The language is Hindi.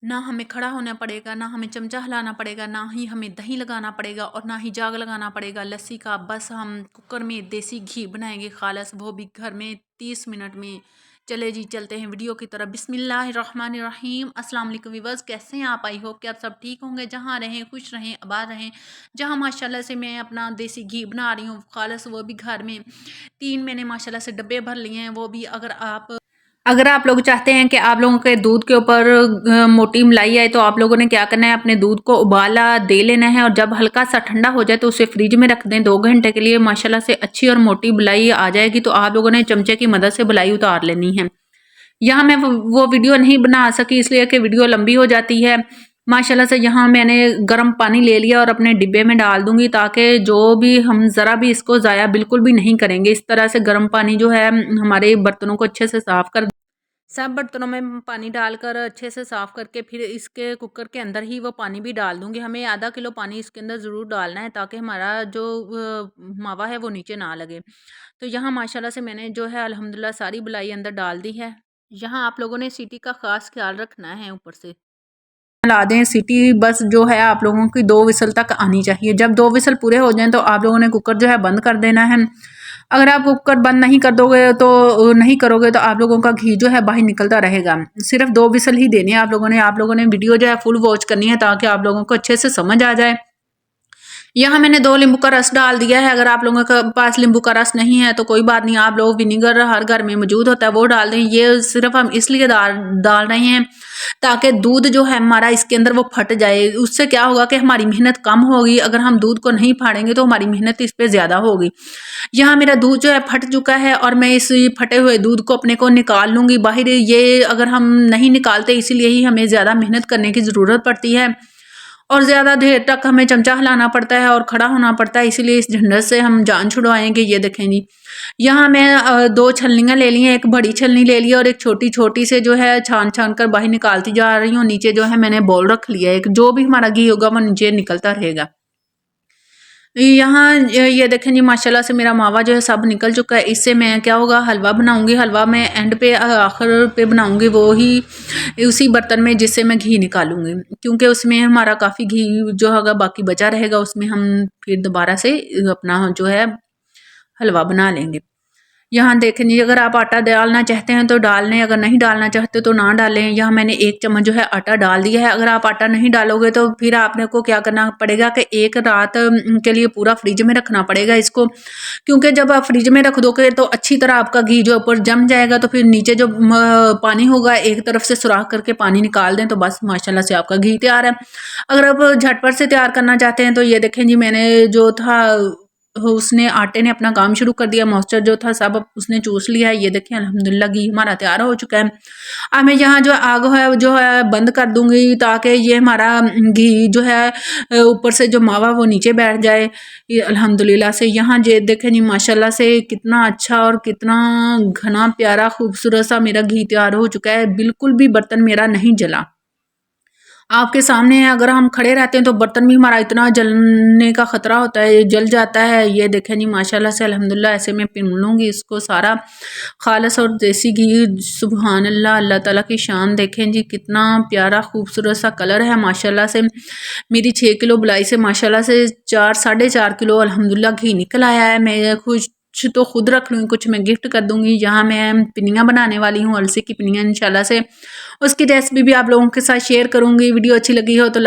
ना हमें खड़ा होना पड़ेगा, ना हमें चमचा हिलाना पड़ेगा, ना ही हमें दही लगाना पड़ेगा और ना ही जाग लगाना पड़ेगा लस्सी का। बस हम कुकर में देसी घी बनाएंगे खालस, वो भी घर में 30 मिनट में। चले जी चलते हैं वीडियो की तरफ। बिस्मिल्लाहिर्रहमानिर्रहीम। अस्सलाम वालेकुम व्यूअर्स, कैसे हैं आप? आई होप कि आप सब ठीक होंगे, जहाँ रहें खुश रहें आबाद रहें। जहाँ माशाल्लाह से मैं अपना देसी घी बना रही हूँ खालस, वो भी घर में 3 मैंने माशाल्लाह से डब्बे भर लिए हैं। वो भी अगर आप लोग चाहते हैं कि आप लोगों के दूध के ऊपर मोटी मलाई आए, तो आप लोगों ने क्या करना है, अपने दूध को उबाला दे लेना है और जब हल्का सा ठंडा हो जाए तो उसे फ्रिज में रख दें 2 घंटे के लिए। माशाल्लाह से अच्छी और मोटी मलाई आ जाएगी, तो आप लोगों ने चमचे की मदद से मलाई उतार लेनी है। यहाँ मैं वो वीडियो नहीं बना सकी इसलिए कि वीडियो लंबी हो जाती है। माशाल्लाह से यहाँ मैंने गर्म पानी ले लिया और अपने डिब्बे में डाल दूंगी, ताकि जो भी हम ज़रा भी इसको ज़ाया बिल्कुल भी नहीं करेंगे। इस तरह से गर्म पानी जो है हमारे बर्तनों को अच्छे से साफ़ कर, सब बर्तनों में पानी डालकर अच्छे से साफ़ करके फिर इसके कुकर के अंदर ही वो पानी भी डाल दूंगी। हमें आधा किलो पानी इसके अंदर ज़रूर डालना है, ताकि हमारा जो मावा है वो नीचे ना लगे। तो यहाँ माशाल्लाह से मैंने जो है अल्हम्दुलिल्लाह सारी बलाई अंदर डाल दी है। यहाँ आप लोगों ने सीटी का ख़ास ख्याल रखना है। ऊपर से ला दें सीटी, बस जो है आप लोगों की 2 विसल तक आनी चाहिए। जब 2 विसल पूरे हो जाएं तो आप लोगों ने कुकर जो है बंद कर देना है। अगर आप कुकर बंद नहीं कर दोगे तो नहीं करोगे तो आप लोगों का घी जो है बाहर निकलता रहेगा। सिर्फ 2 विसल ही देनी है आप लोगों ने वीडियो जो है फुल वॉच करनी है, ताकि आप लोगों को अच्छे से समझ आ जाए। यहाँ मैंने 2 नींबू का रस डाल दिया है। अगर आप लोगों के पास नींबू का रस नहीं है तो कोई बात नहीं, आप लोग विनीगर हर घर में मौजूद होता है वो डाल दें। ये सिर्फ हम इसलिए डाल रहे हैं ताकि दूध जो है हमारा इसके अंदर वो फट जाए। उससे क्या होगा कि हमारी मेहनत कम होगी। अगर हम दूध को नहीं फाड़ेंगे तो हमारी मेहनत इस पर ज़्यादा होगी। यहाँ मेरा दूध जो है फट चुका है और मैं इस फटे हुए दूध को अपने को निकाल लूँगी बाहर। ये अगर हम नहीं निकालते, इसीलिए ही हमें ज़्यादा मेहनत करने की ज़रूरत पड़ती है और ज़्यादा देर तक हमें चमचा हिलाना पड़ता है और खड़ा होना पड़ता है। इसीलिए इस झंझट से हम जान छुड़वाएंगे। ये देखें जी, यहाँ मैं 2 छलनियाँ ले ली हैं। एक बड़ी छलनी ले ली और एक छोटी छोटी से जो है छान छान कर बाहर निकालती जा रही हूँ। नीचे जो है मैंने बॉल रख लिया है, जो भी हमारा घी होगा वो नीचे निकलता रहेगा। यहाँ ये देखें जी, माशाल्लाह से मेरा मावा जो है सब निकल चुका है। इससे मैं क्या होगा, हलवा बनाऊंगी। हलवा मैं एंड पे आखिर पे बनाऊंगी, वो ही उसी बर्तन में जिससे मैं घी निकालूंगी, क्योंकि उसमें हमारा काफ़ी घी जो होगा बाकी बचा रहेगा। उसमें हम फिर दोबारा से अपना जो है हलवा बना लेंगे। यहाँ देखें जी, अगर आप आटा डालना चाहते हैं तो डाल लें, अगर नहीं डालना चाहते तो ना डालें। यहाँ मैंने 1 चम्मच जो है आटा डाल दिया है। अगर आप आटा नहीं डालोगे तो फिर आपने को क्या करना पड़ेगा कि 1 रात के लिए पूरा फ्रिज में रखना पड़ेगा इसको, क्योंकि जब आप फ्रिज में रख दोगे तो अच्छी तरह आपका घी जो ऊपर जम जाएगा। तो फिर नीचे जो पानी होगा, एक तरफ से सुराख करके पानी निकाल दें तो बस माशाल्लाह से आपका घी तैयार है। अगर आप झटपट से तैयार करना चाहते हैं तो ये देखें जी, मैंने जो था उसने आटे ने अपना काम शुरू कर दिया। मॉइस्चर जो था सब उसने चूस लिया है। ये देखिए अल्हम्दुलिल्लाह घी हमारा तैयार हो चुका है। अब मैं यहाँ जो आग है जो है बंद कर दूंगी, ताकि ये हमारा घी जो है ऊपर से जो मावा वो नीचे बैठ जाए। ये अल्हम्दुलिल्लाह से यहाँ ये देखें जी, माशाल्लाह से कितना अच्छा और कितना घना प्यारा खूबसूरत सा मेरा घी तैयार हो चुका है। बिल्कुल भी बर्तन मेरा नहीं जला, आपके सामने है। अगर हम खड़े रहते हैं तो बर्तन भी हमारा इतना जलने का ख़तरा होता है, जल जाता है। ये देखें जी, माशाल्लाह से अल्हम्दुलिल्लाह ऐसे मैं पिन लूँगी इसको सारा खालिस और देसी घी। सुभान अल्लाह, अल्लाह ताला की शान। देखें जी कितना प्यारा खूबसूरत सा कलर है माशाल्लाह से। मेरी 6 किलो बुलाई से माशाल्लाह से 4 साढ़े 4 किलो अल्हम्दुलिल्लाह घी निकल आया है। मैं कुछ तो खुद रख लूँगी, कुछ मैं गिफ्ट कर दूँगी। यहाँ मैं पिनियाँ बनाने वाली हूँ, अलसी की पिनियाँ इंशाल्लाह से। उसकी रेसिपी भी आप लोगों के साथ शेयर करूँगी। वीडियो अच्छी लगी हो तो